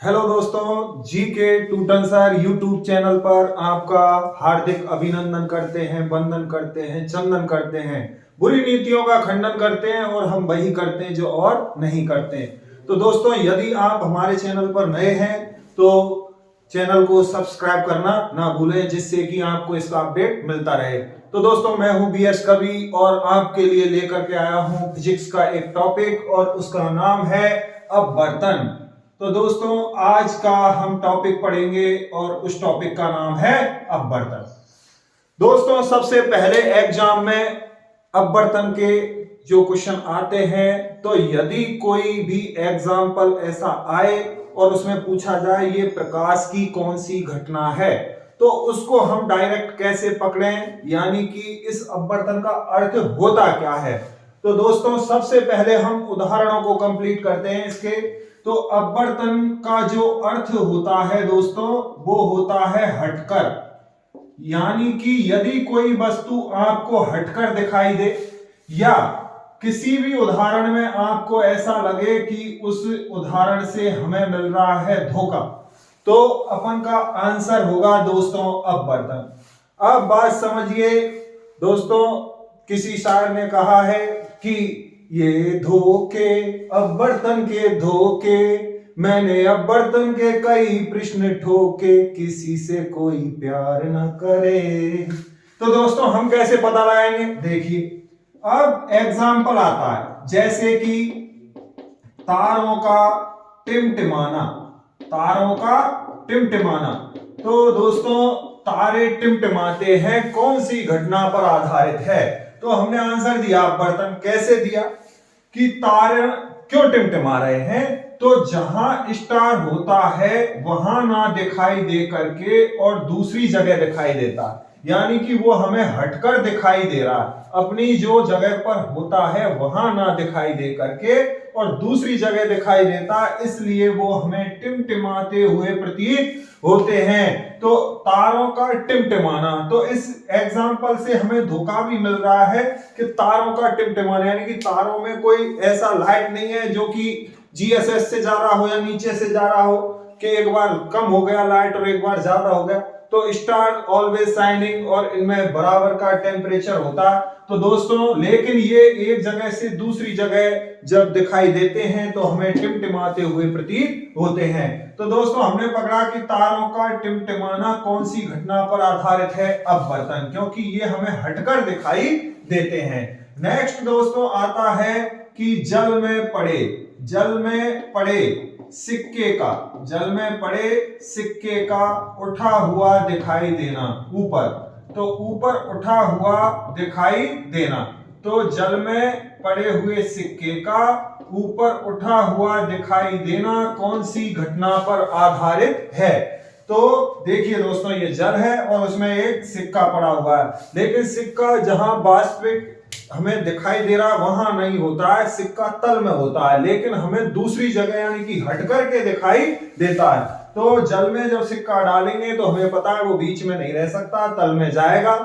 Hello दोस्तों, जी के टूटन sir YouTube channel पर आपका हार्दिक अभिनंदन करते हैं, वंदन करते हैं, चंदन करते हैं। बुरी नीतियों का खंडन करते हैं और हम वही करते हैं जो और नहीं करते हैं। तो दोस्तों, यदि आप हमारे चैनल पर नए हैं तो चैनल को सब्सक्राइब करना ना भूलें, जिससे कि आपको इसका अपडेट मिलता रहे। तो दोस्तों, मैं हूं बीएस कवि और आपके लिए लेकर के आया हूं फिजिक्स का एक टॉपिक और उसका नाम है अपवर्तन। तो दोस्तों, आज का हम टॉपिक पढ़ेंगे और उस टॉपिक का नाम है अपवर्तन। दोस्तों, सबसे पहले एग्जाम में अपवर्तन के जो क्वेश्चन आते हैं, तो यदि कोई भी एग्जाम्पल ऐसा आए और उसमें पूछा जाए ये प्रकाश की कौन सी घटना है, तो उसको हम डायरेक्ट कैसे पकड़ें, यानी कि इस अपवर्तन का अर्थ होता क्या है। तो दोस्तों, सबसे पहले हम उदाहरणों को कंप्लीट करते हैं इसके। तो अपवर्तन का जो अर्थ होता है दोस्तों, वो होता है हटकर, यानी कि यदि कोई वस्तु आपको हटकर दिखाई दे या किसी भी उदाहरण में आपको ऐसा लगे कि उस उदाहरण से हमें मिल रहा है धोखा, तो अपन का आंसर होगा दोस्तों अपवर्तन। अब बात समझिए दोस्तों, किसी शायर ने कहा है कि ये धोखे अपवर्तन के धोखे, मैंने अपवर्तन के कई प्रश्न ठोके, किसी से कोई प्यार न करे। तो दोस्तों, हम कैसे पता लगाएंगे, देखिए। अब एग्जाम्पल आता है जैसे कि तारों का टिमटिमाना, तारों का टिमटिमाना। तो दोस्तों, तारे टिमटिमाते हैं कौन सी घटना पर आधारित है। तो हमने आंसर दिया अपवर्तन। कैसे दिया कि तारे क्यों टिमटिमा रहे हैं, तो जहां स्टार होता है वहां ना दिखाई दे करके और दूसरी जगह दिखाई देता, यानी कि वो हमें हटकर दिखाई दे रहा है। अपनी जो जगह पर होता है वहां ना दिखाई दे करके और दूसरी जगह दिखाई देता, इसलिए वो हमें टिमटिमाते हुए प्रतीत होते हैं। तो तारों का टिमटिमाना, तो इस एग्जाम्पल से हमें धोखा भी मिल रहा है कि तारों का टिमटिमाना, यानी कि तारों में कोई ऐसा लाइट नहीं है जो कि जीएसएस से जा रहा हो या नीचे से जा रहा हो, कि एक बार कम हो गया लाइट और एक बार ज्यादा हो गया। तो स्टार ऑलवेज शाइनिंग और इनमें बराबर का टेम्परेचर होता है। तो दोस्तों, लेकिन ये एक जगह से दूसरी जगह जब दिखाई देते हैं तो हमें टिमटिमाते हुए प्रतीत होते हैं। तो दोस्तों, हमने पकड़ा कि तारों का टिमटिमाना कौन सी घटना पर आधारित है, अपवर्तन, क्योंकि ये हमें हटकर दिखाई देते हैं। नेक्स्ट दोस्तों आता है कि जल में पड़े, जल में पड़े सिक्के का, जल में पड़े सिक्के का उठा हुआ दिखाई देना ऊपर, तो ऊपर उठा हुआ दिखाई देना। तो जल में पड़े हुए सिक्के का ऊपर उठा हुआ दिखाई देना कौन सी घटना पर आधारित है। तो देखिए दोस्तों, ये जल है और उसमें एक सिक्का पड़ा हुआ है, लेकिन सिक्का जहां वास्तविक हमें दिखाई दे रहा वहां नहीं होता है, सिक्का तल में होता है, लेकिन हमें दूसरी जगह यानी कि हट करके दिखाई देता है। तो जल में जब सिक्का डालेंगे तो हमें पता है वो बीच में नहीं रह सकता, तल में जाएगा।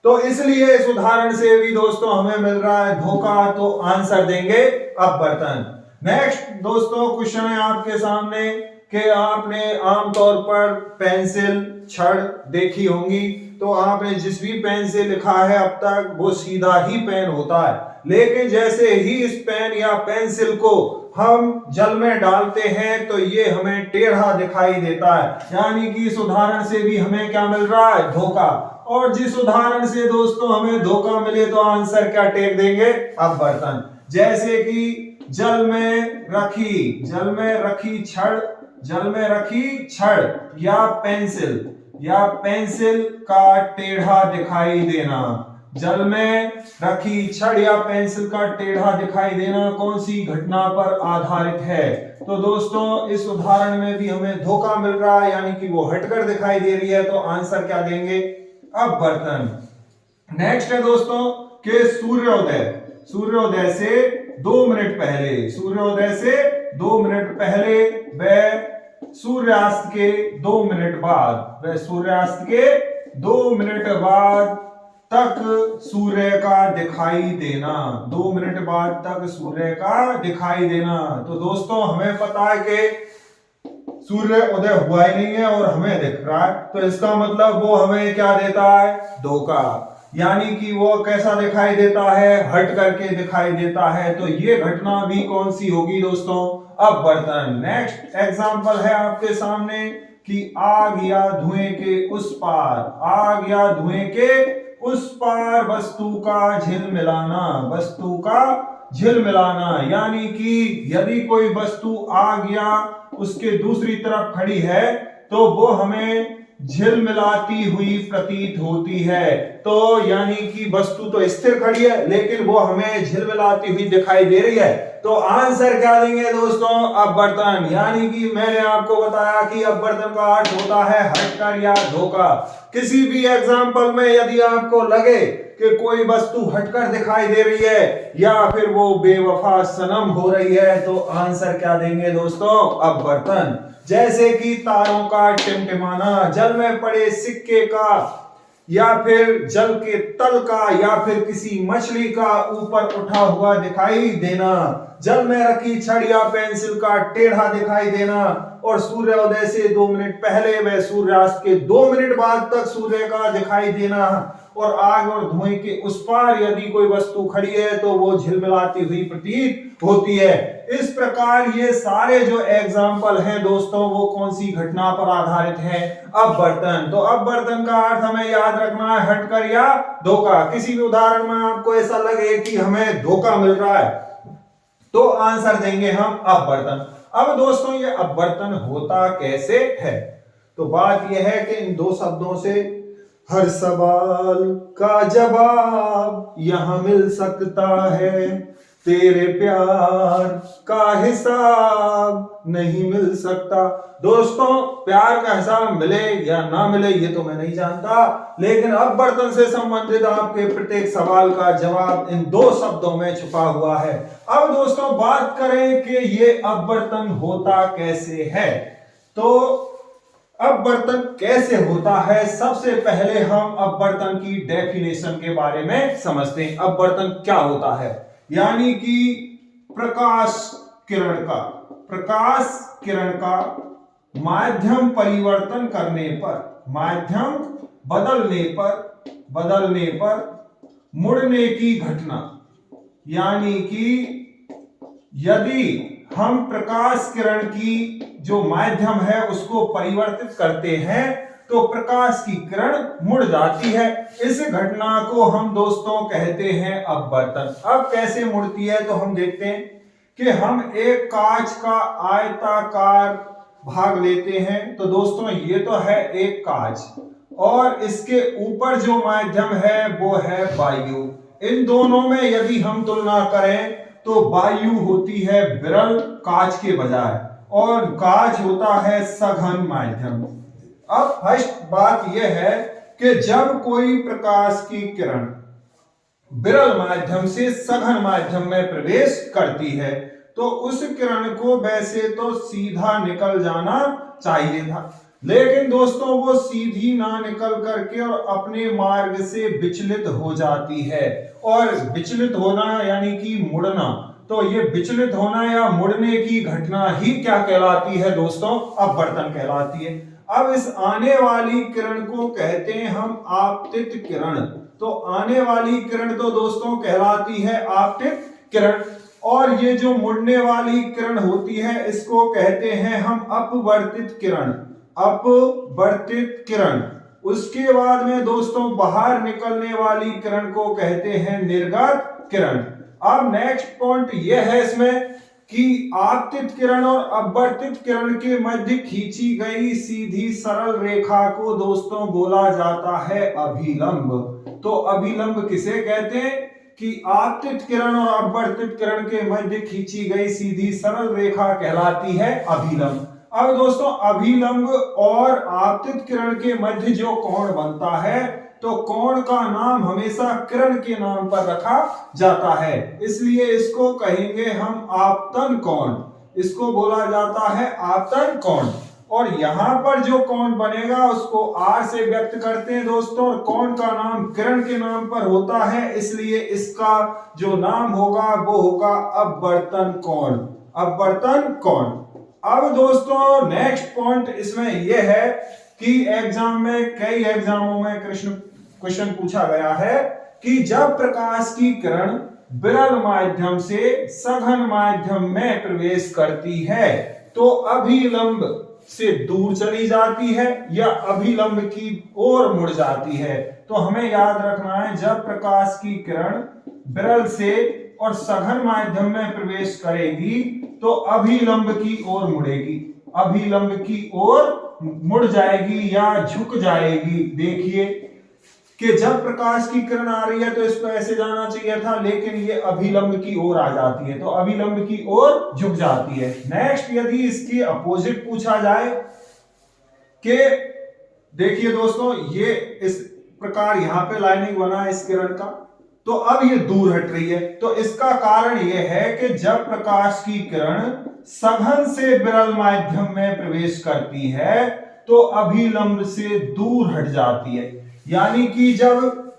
तो इसलिए इस उदाहरण से भी दोस्तों हमें मिल रहा है धोखा, तो आंसर देंगे अपवर्तन। नेक्स्ट दोस्तों क्वेश्चन है आपके सामने कि आपने आमतौर पर पेंसिल छड़ देखी होंगी, तो आपने जिस भी पेन से लिखा है अब तक वो सीधा ही पेन होता है, लेकिन जैसे ही इस पेन या पेंसिल को हम जल में डालते हैं तो ये हमें टेढ़ा दिखाई देता है, यानी कि इस उदाहरण से भी हमें क्या मिल रहा है, धोखा। और जिस उदाहरण से दोस्तों हमें धोखा मिले तो आंसर क्या टेक देंगे, अपवर्तन। जैसे कि जल में रखी, जल में रखी छड़, जल में रखी छड़ या पेंसिल, या पेंसिल का टेढ़ा दिखाई देना, जल में रखी छड़ या पेंसिल का टेढ़ा दिखाई देना कौन सी घटना पर आधारित है। तो दोस्तों, इस उदाहरण में भी हमें धोखा मिल रहा है, यानी कि वो हटकर दिखाई दे रही है, तो आंसर क्या देंगे, अपवर्तन। नेक्स्ट है दोस्तों कि सूर्योदय, सूर्योदय से 2 मिनट पहले, सूर्योदय से 2 मिनट पहले व सूर्यास्त के 2 मिनट बाद, वह सूर्यास्त के 2 मिनट बाद तक सूर्य का दिखाई देना, 2 मिनट बाद तक सूर्य का दिखाई देना। तो दोस्तों हमें पता है कि सूर्य उदय हुआ ही नहीं है और हमें दिख रहा है, तो इसका मतलब वो हमें क्या देता है, धोखा। यानी कि वो कैसा दिखाई देता है, हट करके दिखाई देता है। तो ये घटना भी कौन सी होगी दोस्तों, अपवर्तन। नेक्स्ट एग्जांपल है आपके सामने कि आग या धुएं के उस पार, आग या धुएं के उस पार वस्तु का झिलमिलाना, वस्तु का झिलमिलाना। यानी कि यदि कोई वस्तु आग या उसके दूसरी तरफ खड़ी है तो वो हमें झिलमिलाती हुई प्रतीत होती है। तो यानी कि वस्तु तो स्थिर खड़ी है लेकिन वो हमें झिलमिलाती हुई दिखाई दे रही है। तो आंसर क्या देंगे दोस्तों, अपवर्तन। यानी कि मैंने आपको बताया कि अपवर्तन का अर्थ होता है हटकर या धोखा। किसी भी एग्जाम्पल में यदि आपको लगे कि कोई वस्तु हटकर दिखाई दे रही है या फिर वो बेवफा सनम हो रही है, तो आंसर क्या देंगे दोस्तों, अपवर्तन। जैसे कि तारों का टिमटिमाना, जल में पड़े सिक्के का, या फिर जल के तल का, या फिर किसी मछली का ऊपर उठा हुआ दिखाई देना, जल में रखी छड़ या पेंसिल का टेढ़ा दिखाई देना, और सूर्योदय से 2 मिनट पहले व सूर्यास्त के 2 मिनट बाद तक सूर्य का दिखाई देना, और आग और धुएं के उस पार यदि कोई वस्तु खड़ी है तो वो झिलमिलाती हुई प्रतीत होती है। इस प्रकार ये सारे जो एग्जाम्पल हैं दोस्तों वो कौन सी घटना पर आधारित हैं, अपवर्तन। तो अपवर्तन का अर्थ हमें याद रखना है हटकर या धोखा। किसी भी उदाहरण में आपको ऐसा लगे कि हमें धोखा मिल रहा है तो आंसर देंगे हम अपवर्तन। अब दोस्तों ये अपवर्तन होता कैसे है, तो बात यह है कि इन 2 शब्दों से हर सवाल का जवाब यहां मिल सकता है, तेरे प्यार का हिसाब नहीं मिल सकता। दोस्तों प्यार का हिसाब मिले या ना मिले ये तो मैं नहीं जानता, लेकिन अपवर्तन से संबंधित आपके प्रत्येक सवाल का जवाब इन 2 शब्दों में छुपा हुआ है। अब दोस्तों बात करें कि ये अपवर्तन होता कैसे है। तो अपवर्तन कैसे होता है, सबसे पहले हम अपवर्तन की डेफिनेशन के बारे में समझते हैं। अपवर्तन क्या होता है, यानी कि प्रकाश किरण का माध्यम परिवर्तन करने पर, माध्यम बदलने पर मुड़ने की घटना। यानी कि यदि हम प्रकाश किरण की जो माध्यम है उसको परिवर्तित करते हैं तो प्रकाश की किरण मुड़ जाती है। इस घटना को हम दोस्तों कहते हैं अपवर्तन। अब कैसे मुड़ती है तो हम देखते हैं कि हम एक कांच का आयताकार भाग लेते हैं। तो दोस्तों ये तो है एक कांच और इसके ऊपर जो माध्यम है वो है वायु। इन दोनों में यदि हम तुलना करें तो वायु होती है विरल कांच के बजाय और कांच होता है सघन माध्यम। अब फर्स्ट बात यह है कि जब कोई प्रकाश की किरण विरल माध्यम से सघन माध्यम में प्रवेश करती है तो उस किरण को वैसे तो सीधा निकल जाना चाहिए था, लेकिन दोस्तों वो सीधी ना निकल करके और अपने मार्ग से विचलित हो जाती है। और विचलित होना यानी कि मुड़ना, तो ये विचलित होना या मुड़ने की घटना ही क्या कहलाती है दोस्तों, अपवर्तन कहलाती है। अब इस आने वाली किरण को कहते हैं हम आपतित किरण। तो आने वाली किरण तो दोस्तों कहलाती है आपतित किरण, और ये जो मुड़ने वाली किरण होती है इसको कहते हैं हम अपवर्तित किरण, अपवर्तित किरण। उसके बाद में दोस्तों बाहर निकलने वाली किरण को कहते हैं निर्गत किरण। अब नेक्स्ट पॉइंट यह है इसमें कि आपतित किरण और अपवर्तित किरण के मध्य खींची गई सीधी सरल रेखा को दोस्तों बोला जाता है अभिलंब। तो अभिलंब किसे कहते हैं कि आपतित किरण और अपवर्तित किरण के मध्य खींची गई सीधी सरल रेखा कहलाती है अभिलंब। अब दोस्तों अभिलंब और आपतित किरण के मध्य जो कोण बनता है तो कोण का नाम हमेशा किरण के नाम पर रखा जाता है, इसलिए इसको कहेंगे हम आपतन कोण, इसको बोला जाता है आपतन कोण। और यहां पर जो कोण बनेगा उसको R से व्यक्त करते हैं दोस्तों, और कोण का नाम किरण के नाम पर होता है, इसलिए इसका जो नाम होगा वो होगा अपवर्तन कोण, अपवर्तन कोण। अब दोस्तों नेक्स्ट पॉइंट इसमें यह है कि एग्जाम में कई एग्जामों में क्वेश्चन पूछा गया है कि जब प्रकाश की किरण विरल माध्यम से सघन माध्यम में प्रवेश करती है तो अभिलंब से दूर चली जाती है या अभिलंब की ओर मुड़ जाती है। तो हमें याद रखना है, जब प्रकाश की किरण विरल से और सघन माध्यम में प्रवेश करेगी तो अभिलंब की ओर मुड़ेगी, अभिलंब की ओर मुड़ जाएगी या झुक जाएगी। देखिए कि जब प्रकाश की किरण आ रही है तो इसको ऐसे जाना चाहिए था, लेकिन ये अभिलंब की ओर आ जाती है तो अभिलंब की ओर झुक जाती है। नेक्स्ट यदि इसकी अपोजिट पूछा जाए कि देखिए दोस्तों ये इस प्रकार यहां पे लाइनिंग बना है इस किरण का, तो अब ये दूर हट रही है, तो इसका कारण यह है कि जब प्रकाश की किरण सघन से विरल माध्यम में प्रवेश करती है तो अभिलंब से दूर हट जाती है। यानी कि जब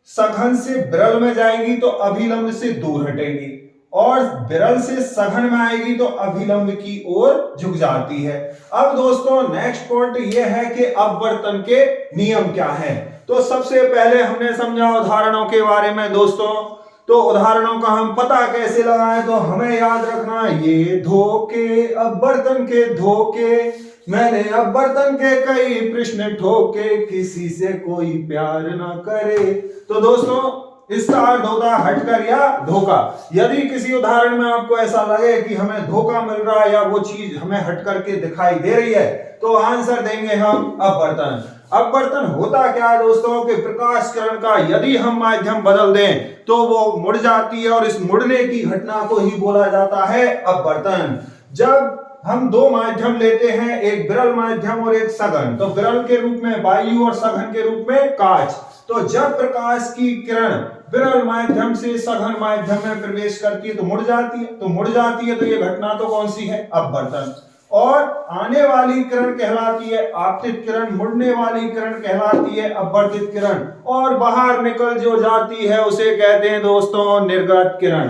सघन से विरल में जाएगी तो अभिलंब से दूर हटेगी और विरल से सघन में आएगी तो अभिलंब की ओर झुक जाती है। अब दोस्तों नेक्स्ट पॉइंट यह है कि अपवर्तन के नियम क्या हैं। तो सबसे पहले हमने समझा उदाहरणों के बारे में दोस्तों, तो उदाहरणों का हम पता कैसे लगाएं, तो हमें याद रखना ये धोखे अपवर्तन के धोखे, मैंने अपवर्तन के कई प्रश्न ठोके, किसी से कोई प्यार ना करे। तो दोस्तों इसका अर्थ होता है हटकर या धोखा। यदि किसी उदाहरण में आपको ऐसा लगे कि हमें धोखा मिल रहा है या वो चीज हमें हटकर के दिखाई दे रही है तो आंसर देंगे हम अपवर्तन। अपवर्तन होता क्या है दोस्तों कि प्रकाश किरण का यदि हम माध्यम बदल दें तो वो मुड़ जाती है और इस मुड़ने की घटना को ही बोला जाता है अपवर्तन। जब हम दो माध्यम लेते हैं, एक विरल माध्यम और एक सघन, तो विरल के रूप में वायु और सघन के रूप में कांच, तो जब प्रकाश की किरण विरल माध्यम से सघन माध्यम में प्रवेश करती है तो मुड़ जाती है, तो मुड़ जाती है तो ये घटना तो कौन सी है, अपवर्तन। और आने वाली किरण कहलाती है आपतित किरण, मुड़ने वाली किरण कहलाती है अपवर्तित किरण, और बाहर निकल जो जाती है उसे कहते हैं दोस्तों निर्गत किरण।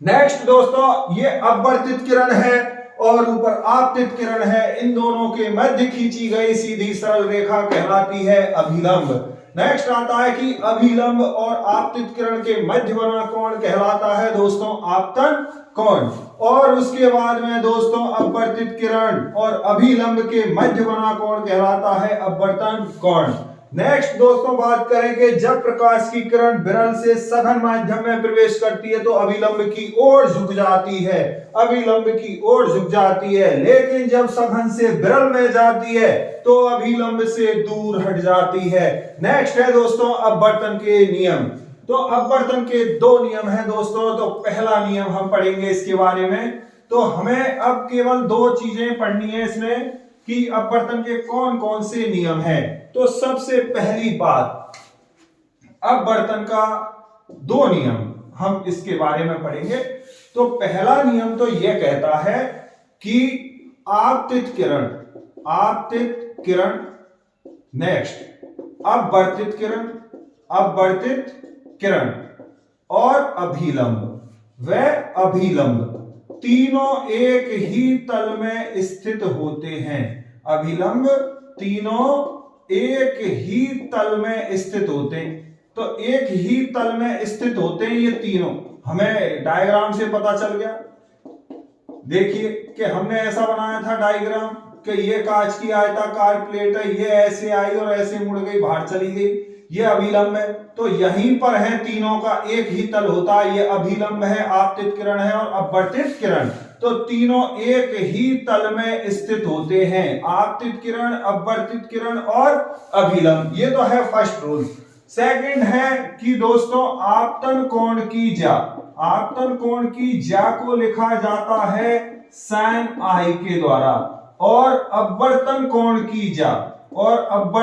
नेक्स्ट दोस्तों ये अपवर्तित किरण है और ऊपर आपतित किरण है, इन दोनों के मध्य खींची गई सीधी सरल रेखा कहलाती है अभिलंब। नेक्स्ट आता है कि अभिलंब और आपतित किरण के मध्य बना कोण कहलाता है दोस्तों आपतन कोण, और उसके बाद में दोस्तों अपवर्तित किरण और अभिलंब के मध्य बना कोण कहलाता है अपवर्तन कोण। नेक्स्ट दोस्तों बात करेंगे जब प्रकाश की किरण विरल से सघन माध्यम में प्रवेश करती है तो अभिलंब की ओर झुक जाती है, अभिलंब की ओर झुक जाती है, लेकिन जब सघन से विरल में जाती है तो अभिलंब से दूर हट जाती है। नेक्स्ट है दोस्तों अपवर्तन के नियम। तो अपवर्तन के दो नियम हैं दोस्तों। तो पहला नियम हम पढ़ेंगे इसके बारे में, तो हमें अब केवल दो चीजें पढ़नी है इसमें कि अपवर्तन के कौन कौन से नियम हैं। तो सबसे पहली बात, अपवर्तन का दो नियम हम इसके बारे में पढ़ेंगे। तो पहला नियम तो यह कहता है कि आपतित किरण, नेक्स्ट अपवर्तित किरण और अभिलंब व अभिलंब तीनों एक ही तल में स्थित होते हैं। अभिलंब तीनों एक ही तल में स्थित होते हैं, तो एक ही तल में स्थित होते हैं ये तीनों, हमें डायग्राम से पता चल गया। देखिए कि हमने ऐसा बनाया था डायग्राम कि ये कांच की आयताकार प्लेट है, ये ऐसे आई और ऐसे मुड़ गई बाहर चली गई, ये अभिलंब है। तो यहीं पर है तीनों का एक ही तल होता है, ये अभिलंब है, आपतित किरण है और अपवर्तित किरण, तो तीनों एक ही तल में स्थित होते हैं, आपतित किरण, अपवर्तित किरण और अभिलंब। ये तो है फर्स्ट रूल। सेकंड है कि दोस्तों आपतन कोण की ज्या को लिखा जाता है sin i के द्वारा, और अपवर्तन कोण की ज्या और अपवर्तन